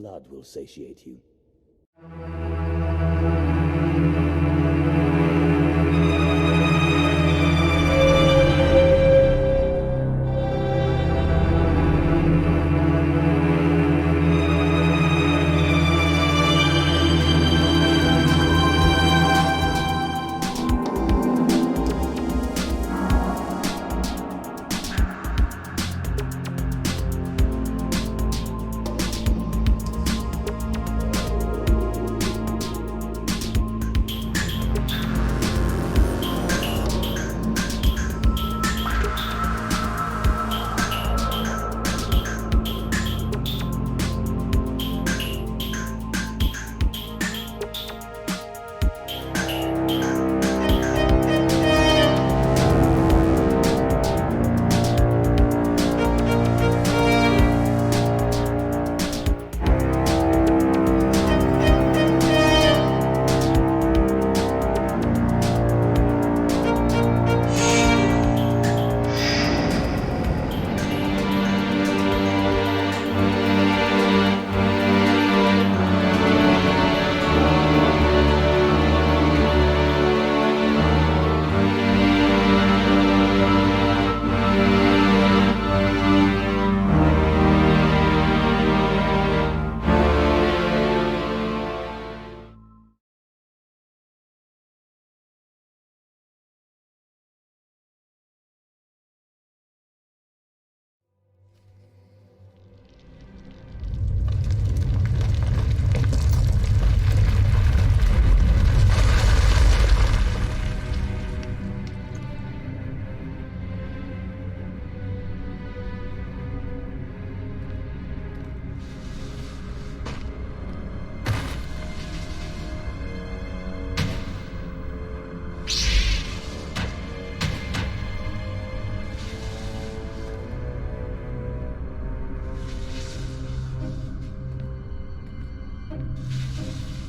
blood will satiate you.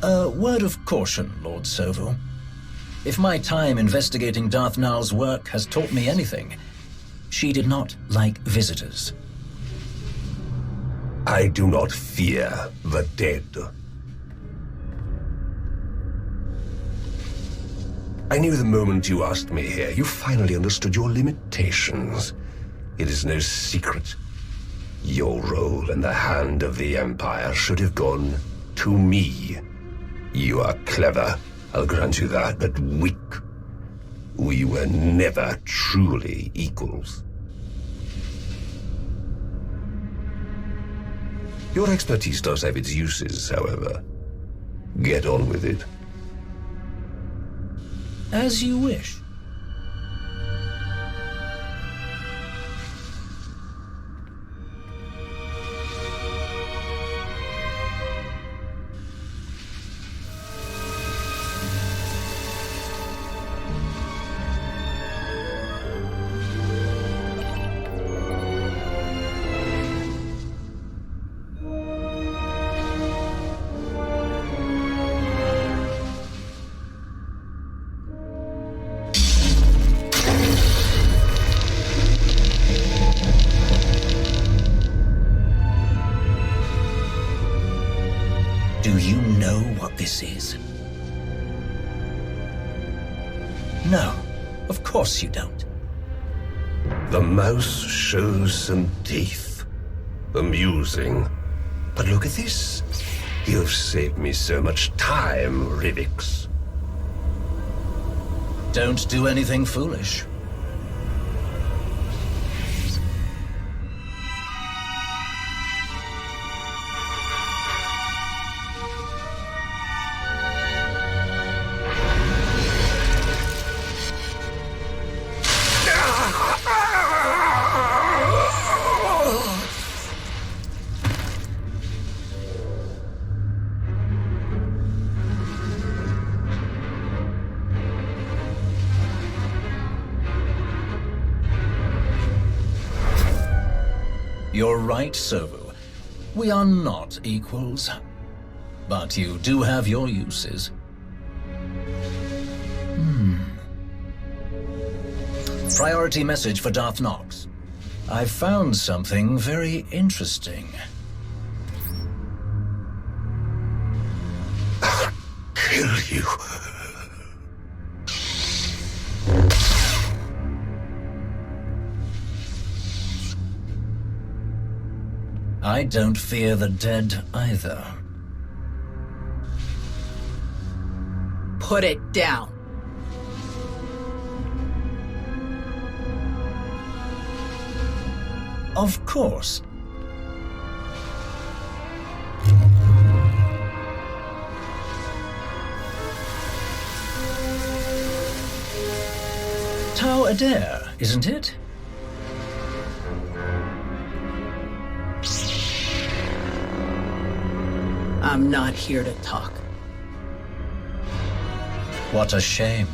A word of caution, Lord Sovu. If my time investigating Darth Nal's work has taught me anything, she did not like visitors. I do not fear the dead. I knew the moment you asked me here, you finally understood your limitations. It is no secret. Your role in the hand of the Empire should have gone to me. You are clever, I'll grant you that, but weak. We were never truly equals. Your expertise does have its uses, however. Get on with it. As you wish. Do you know what this is? No, of course you don't. The mouse shows some teeth. Amusing. But look at this. You've saved me so much time, Rivix. Don't do anything foolish. You're right, Sovu. We are not equals. But you do have your uses. Priority message for Darth Nox. I've found something very interesting. kill you. I don't fear the dead either. Put it down. Of course. Tau Adair, isn't it? I'm not here to talk. What a shame.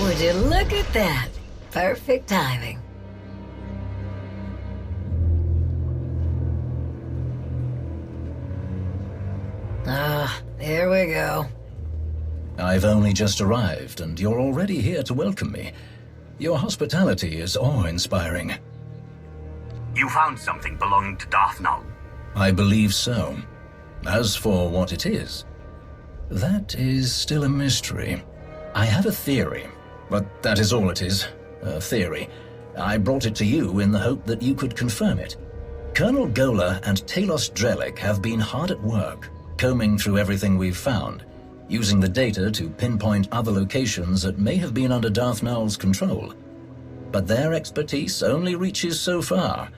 Would you look at that? Perfect timing. Here we go. I've only just arrived, and you're already here to welcome me. Your hospitality is awe-inspiring. You found something belonging to Darth Null? I believe so. As for what it is, that is still a mystery. I have a theory, but that is all it is. A theory. I brought it to you in the hope that you could confirm it. Colonel Gola and Talos Drellick have been hard at work, combing through everything we've found, using the data to pinpoint other locations that may have been under Darth Null's control. But their expertise only reaches so far.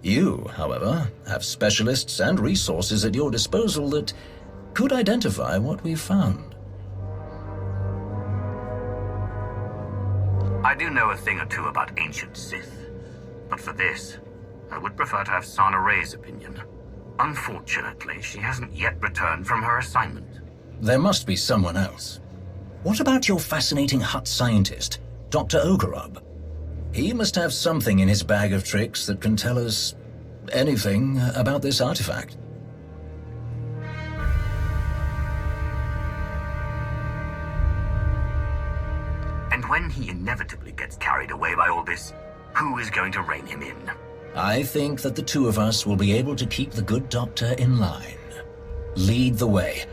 You, however, have specialists and resources at your disposal that could identify what we've found. I do know a thing or two about ancient Sith, but for this, I would prefer to have Sana Ray's opinion. Unfortunately, she hasn't yet returned from her assignment. There must be someone else. What about your fascinating Hutt scientist, Dr. Ogorob? He must have something in his bag of tricks that can tell us anything about this artifact. And when he inevitably gets carried away by all this, who is going to rein him in? I think that the two of us will be able to keep the good doctor in line. Lead the way.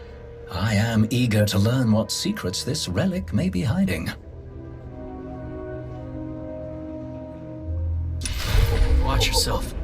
I am eager to learn what secrets this relic may be hiding. Watch yourself.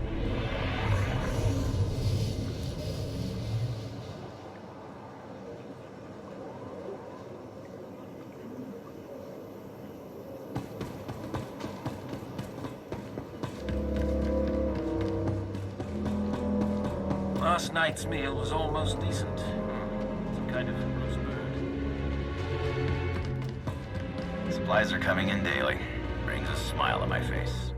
Last night's meal was almost decent. Some kind of roast bird. Supplies are coming in daily. Brings a smile on my face.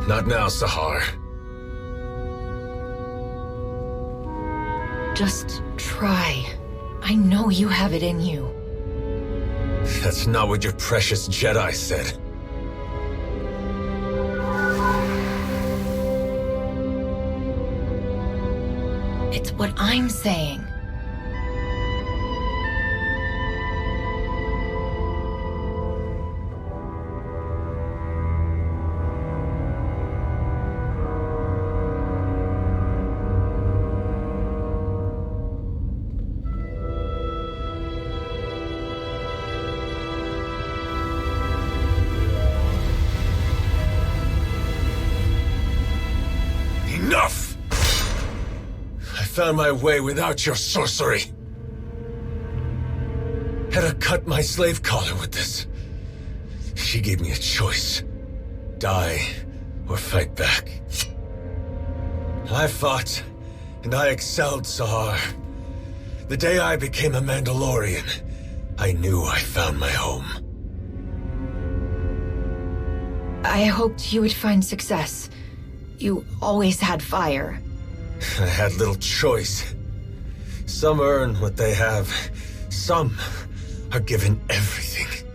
Not now, Sahar. Just try. I know you have it in you. That's not what your precious Jedi said. It's what I'm saying. Enough! I found my way without your sorcery. Hedda cut my slave collar with this. She gave me a choice. Die or fight back. I fought, and I excelled, Sahar. The day I became a Mandalorian, I knew I found my home. I hoped you would find success. You always had fire. I had little choice. Some earn what they have. Some are given everything.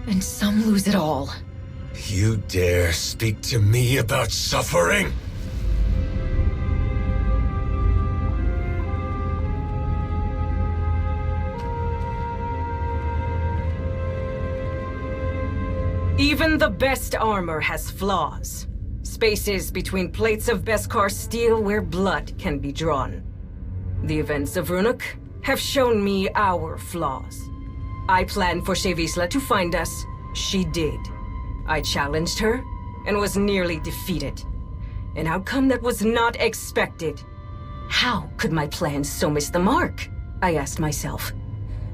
And some lose it all. You dare speak to me about suffering? Even the best armor has flaws. Spaces between plates of Beskar steel where blood can be drawn. The events of Runuk have shown me our flaws. I planned for Shevisla to find us. She did. I challenged her and was nearly defeated. An outcome that was not expected. How could my plans so miss the mark? I asked myself.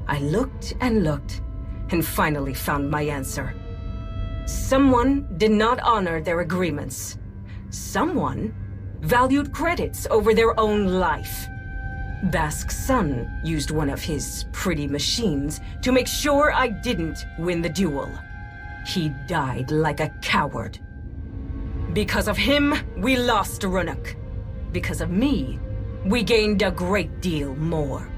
I looked and finally found my answer. Someone did not honor their agreements. Someone valued credits over their own life. Bask's son used one of his pretty machines to make sure I didn't win the duel. He died like a coward. Because of him, we lost Runuk. Because of me, we gained a great deal more.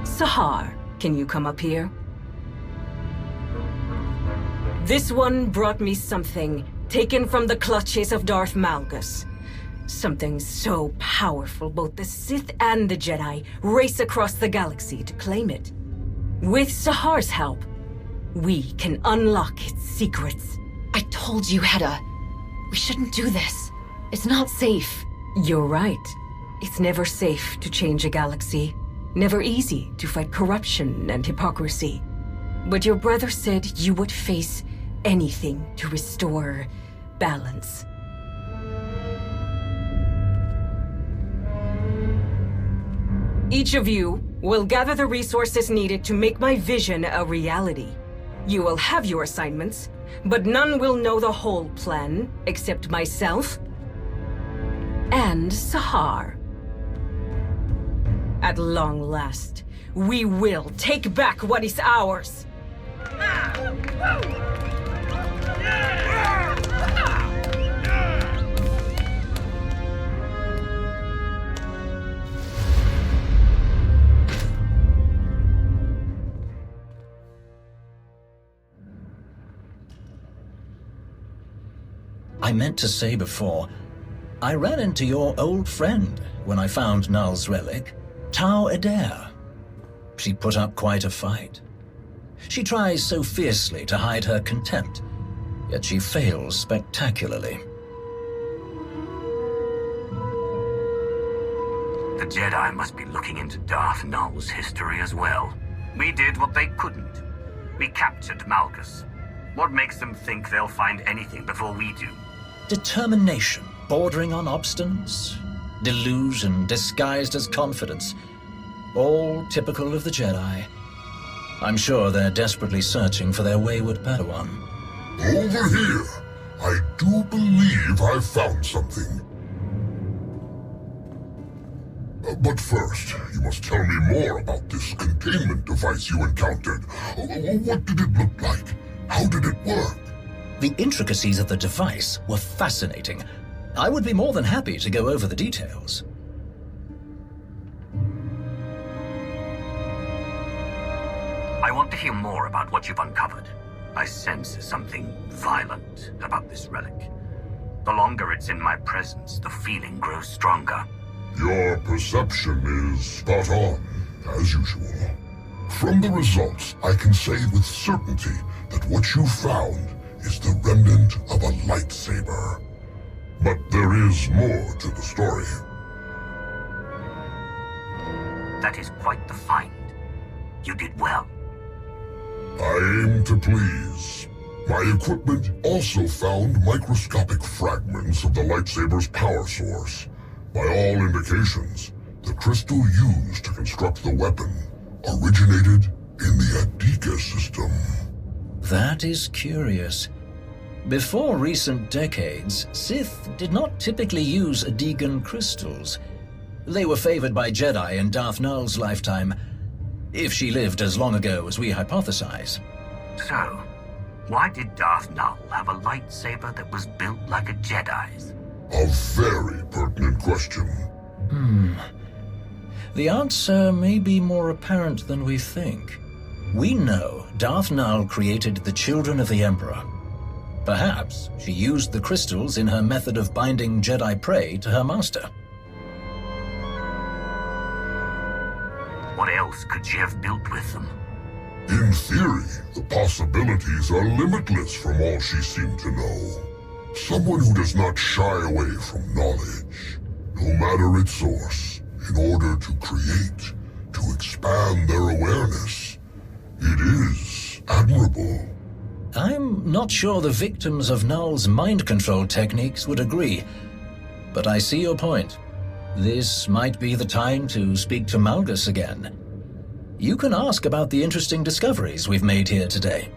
Sahar, can you come up here? This one brought me something taken from the clutches of Darth Malgus. Something so powerful both the Sith and the Jedi race across the galaxy to claim it. With Sahar's help, we can unlock its secrets. I told you, Hedda. We shouldn't do this. It's not safe. You're right. It's never safe to change a galaxy. Never easy to fight corruption and hypocrisy. But your brother said you would face anything to restore balance. Each of you will gather the resources needed to make my vision a reality. You will have your assignments, but none will know the whole plan except myself and Sahar. At long last, we will take back what is ours. I meant to say before, I ran into your old friend when I found Null's relic, Tau Adair. She put up quite a fight. She tries so fiercely to hide her contempt, yet she fails spectacularly. The Jedi must be looking into Darth Null's history as well. We did what they couldn't. We captured Malgus. What makes them think they'll find anything before we do? Determination, bordering on obstinance, delusion disguised as confidence. All typical of the Jedi. I'm sure they're desperately searching for their wayward Padawan. Over here! I do believe I've found something. But first, you must tell me more about this containment device you encountered. What did it look like? How did it work? The intricacies of the device were fascinating. I would be more than happy to go over the details. I want to hear more about what you've uncovered. I sense something violent about this relic. The longer it's in my presence, the feeling grows stronger. Your perception is spot on, as usual. From the results, I can say with certainty that what you found is the remnant of a lightsaber. But there is more to the story. That is quite the find. You did well. I aim to please. My equipment also found microscopic fragments of the lightsaber's power source. By all indications, the crystal used to construct the weapon originated in the Adika system. That is curious. Before recent decades, Sith did not typically use Adigan crystals. They were favored by Jedi in Darth Nul's lifetime, if she lived as long ago as we hypothesize. So, why did Darth Nul have a lightsaber that was built like a Jedi's? A very pertinent question. The answer may be more apparent than we think. We know Darth Nul created the Children of the Emperor. Perhaps she used the crystals in her method of binding Jedi prey to her master. What else could she have built with them? In theory, the possibilities are limitless from all she seemed to know. Someone who does not shy away from knowledge, no matter its source, in order to create, to expand their awareness. It is admirable. I'm not sure the victims of Nul's mind control techniques would agree, but I see your point. This might be the time to speak to Malgus again. You can ask about the interesting discoveries we've made here today.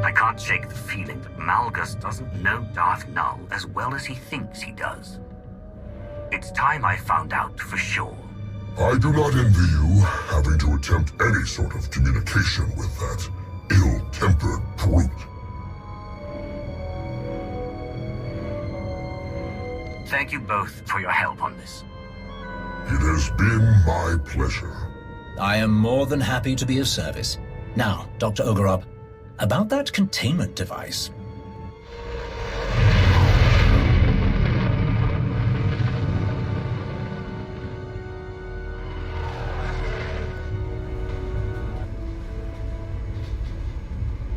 I can't shake the feeling that Malgus doesn't know Darth Nul as well as he thinks he does. It's time I found out for sure. I do not envy you having to attempt any sort of communication with that ill-tempered brute. Thank you both for your help on this. It has been my pleasure. I am more than happy to be of service. Now, Dr. Ogorob, about that containment device.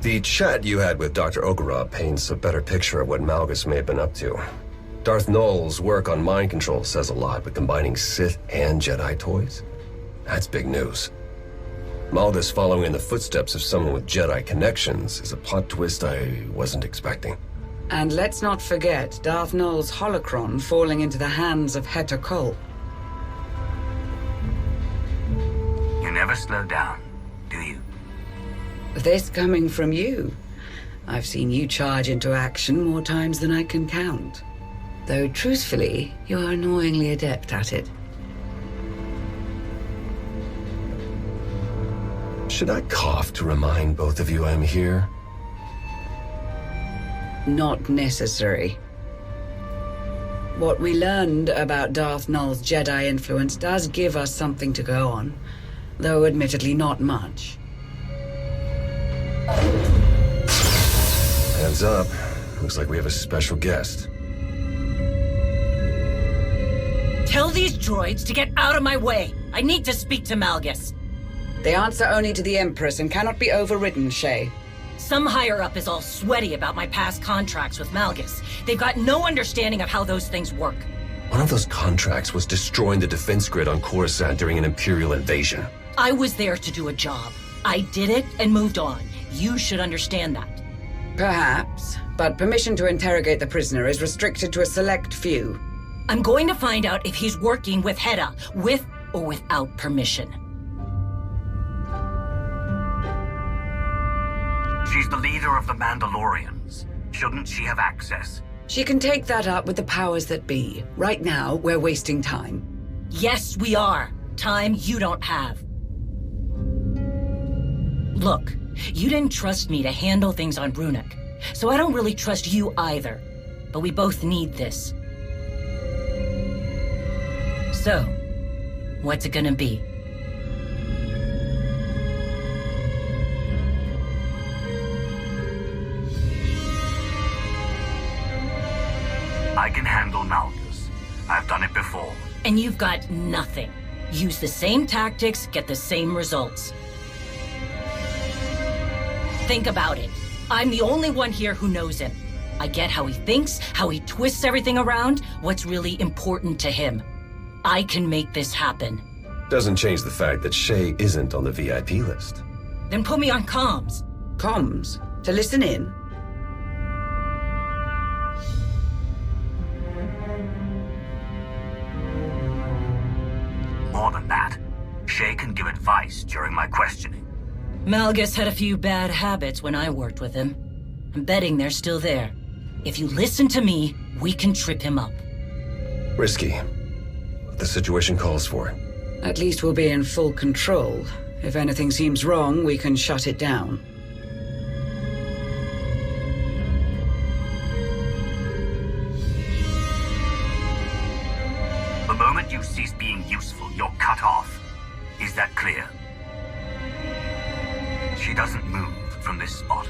The chat you had with Dr. Ogorob paints a better picture of what Malgus may have been up to. Darth Nul's work on mind control says a lot, but combining Sith and Jedi toys? That's big news. Malgus following in the footsteps of someone with Jedi connections is a plot twist I wasn't expecting. And let's not forget Darth Nul's holocron falling into the hands of Heta Kol. You never slow down, do you? This coming from you. I've seen you charge into action more times than I can count. Though truthfully, you're annoyingly adept at it. Should I cough to remind both of you I'm here? Not necessary. What we learned about Darth Nul's Jedi influence does give us something to go on, though admittedly not much. Heads up. Looks like we have a special guest. Tell these droids to get out of my way. I need to speak to Malgus. They answer only to the Empress and cannot be overridden, Shay. Some higher-up is all sweaty about my past contracts with Malgus. They've got no understanding of how those things work. One of those contracts was destroying the defense grid on Coruscant during an Imperial invasion. I was there to do a job. I did it and moved on. You should understand that. Perhaps, but permission to interrogate the prisoner is restricted to a select few. I'm going to find out if he's working with Heta, with or without permission. She's the leader of the Mandalorians. Shouldn't she have access? She can take that up with the powers that be. Right now, we're wasting time. Yes, we are. Time you don't have. Look, you didn't trust me to handle things on Runic, so I don't really trust you either. But we both need this. So, what's it gonna be? I can handle Malgus. I've done it before. And you've got nothing. Use the same tactics, get the same results. Think about it. I'm the only one here who knows him. I get how he thinks, how he twists everything around, what's really important to him. I can make this happen. Doesn't change the fact that Shay isn't on the VIP list. Then put me on comms. Comms? To listen in? More than that, Shay can give advice during my questioning. Malgus had a few bad habits when I worked with him. I'm betting they're still there. If you listen to me, we can trip him up. Risky. But the situation calls for it. At least we'll be in full control. If anything seems wrong, we can shut it down. The moment you cease being useful, you're cut off. Is that clear? She doesn't move from this spot.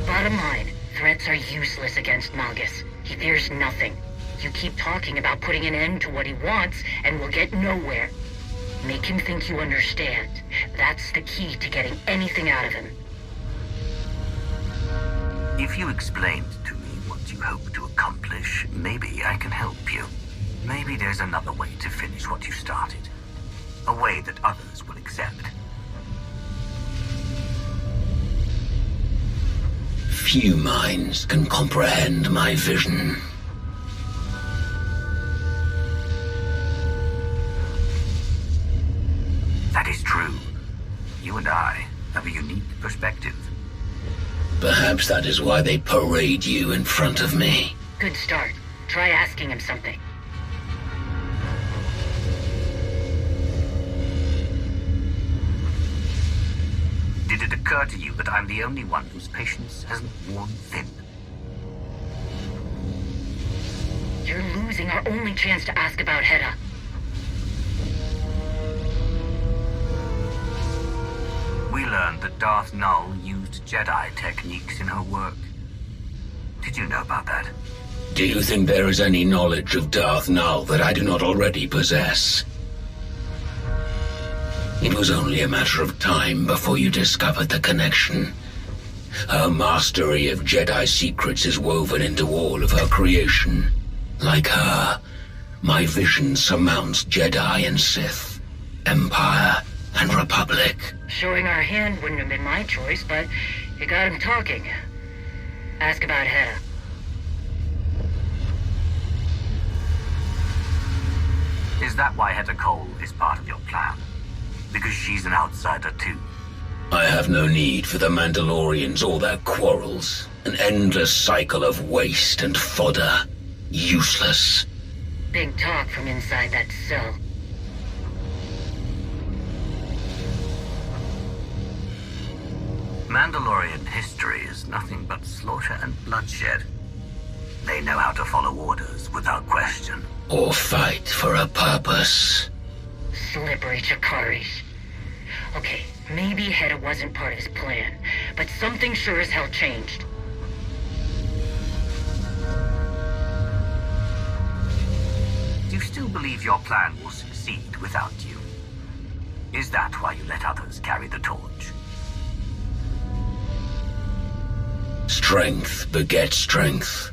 Bottom line, threats are useless against Malgus. He fears nothing. You keep talking about putting an end to what he wants, and we'll get nowhere. Make him think you understand. That's the key to getting anything out of him. If you explained to me what you hope to accomplish, maybe I can help you. Maybe there's another way to finish what you started. A way that others will accept. Few minds can comprehend my vision. That is true. You and I have a unique perspective. Perhaps that is why they parade you in front of me. Good start. Try asking him something. Did it occur to you that I'm the only one whose patience hasn't worn thin? You're losing our only chance to ask about Hedda. We learned that Darth Null used Jedi techniques in her work. Did you know about that? Do you think there is any knowledge of Darth Null that I do not already possess? It was only a matter of time before you discovered the connection. Her mastery of Jedi secrets is woven into all of her creation. Like her, my vision surmounts Jedi and Sith, Empire and Republic. Showing our hand wouldn't have been my choice, but you got him talking. Ask about Hedda. Is that why Hedda Cole is part of your plan? Because she's an outsider too? I have no need for the Mandalorians or their quarrels. An endless cycle of waste and fodder. Useless. Big talk from inside that cell. Mandalorian history is nothing but slaughter and bloodshed. They know how to follow orders without question. Or fight for a purpose. Slippery Chakari. Okay, maybe Hedda wasn't part of his plan, but something sure as hell changed. Do you still believe your plan will succeed without you? Is that why you let others carry the torch? Strength begets strength.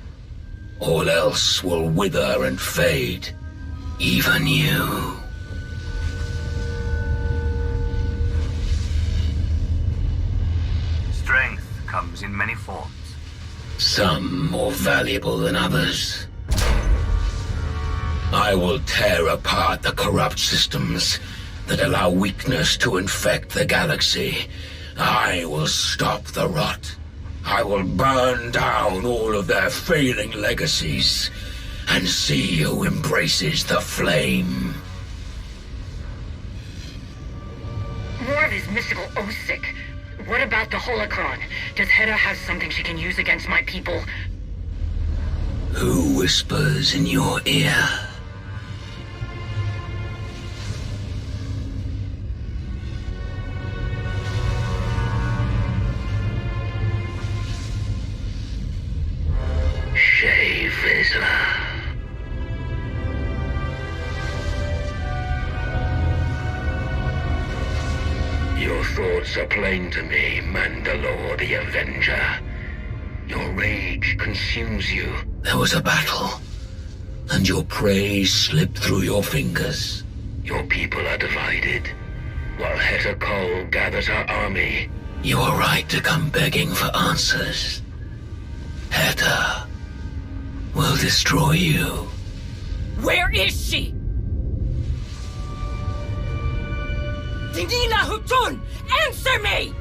All else will wither and fade. Even you. Strength comes in many forms. Some more valuable than others. I will tear apart the corrupt systems that allow weakness to infect the galaxy. I will stop the rot. I will burn down all of their failing legacies and see who embraces the flame. More of his mystical Osic. What about the holocron? Does Hedda have something she can use against my people? Who whispers in your ear? Your thoughts are plain to me, Mandalore the Avenger. Your rage consumes you. There was a battle, and your prey slipped through your fingers. Your people are divided, while Heta Kol gathers her army. You are right to come begging for answers. Heta will destroy you. Where is she? Dinila Hutun! Answer me!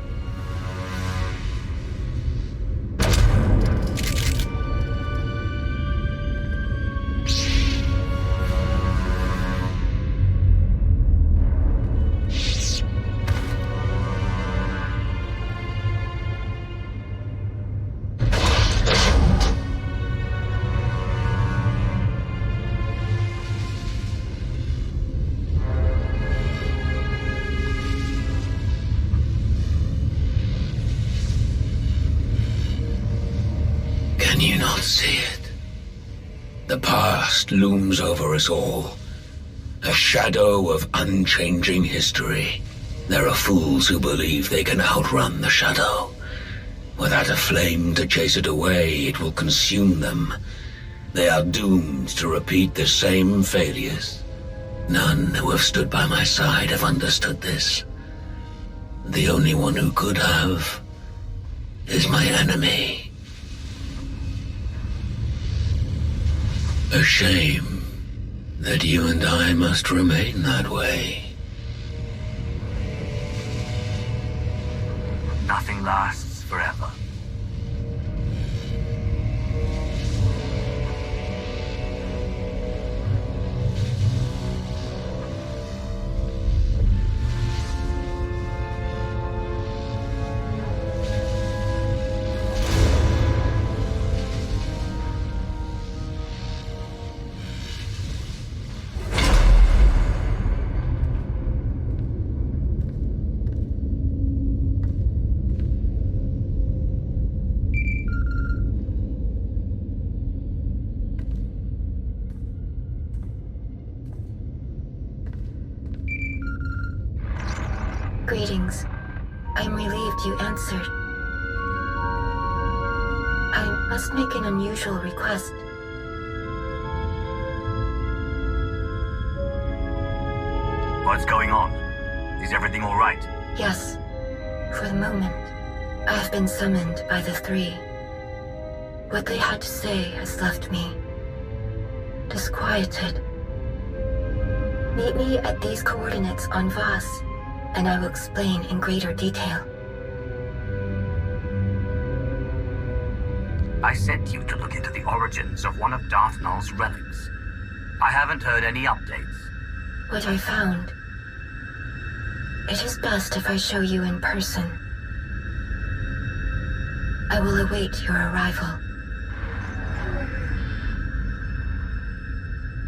Can you not see it? The past looms over us all. A shadow of unchanging history. There are fools who believe they can outrun the shadow. Without a flame to chase it away, it will consume them. They are doomed to repeat the same failures. None who have stood by my side have understood this. The only one who could have is my enemy. A shame that you and I must remain that way. Nothing lasts forever. Greetings. I'm relieved you answered. I must make an unusual request. What's going on? Is everything all right? Yes. For the moment, I have been summoned by the three. What they had to say has left me disquieted. Meet me at these coordinates on Voss, and I will explain in greater detail. I sent you to look into the origins of one of Darth Nul's relics. I haven't heard any updates. What I found. It is best if I show you in person. I will await your arrival.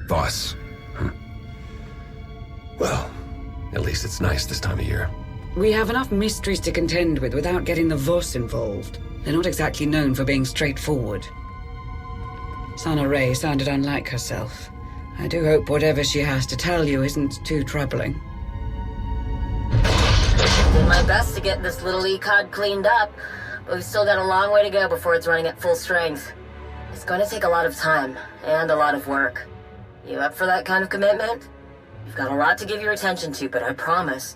Voss. Well, at least it's nice this time of year. We have enough mysteries to contend with without getting the Voss involved. They're not exactly known for being straightforward. Sana Ray sounded unlike herself. I do hope whatever she has to tell you isn't too troubling. Did my best to get this little ECOD cleaned up. but we've still got a long way to go before it's running at full strength. It's going to take a lot of time, and a lot of work. You up for that kind of commitment? You've got a lot to give your attention to, but I promise,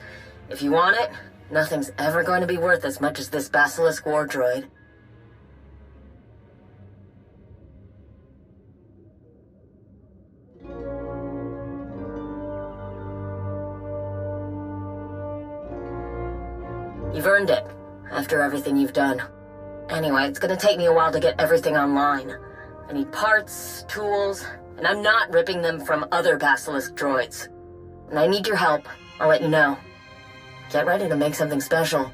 if you want it, nothing's ever going to be worth as much as this Basilisk war droid. You've earned it, after everything you've done. Anyway, it's gonna take me a while to get everything online. I need parts, tools, and I'm not ripping them from other Basilisk droids. And I need your help. I'll let you know. Get ready to make something special.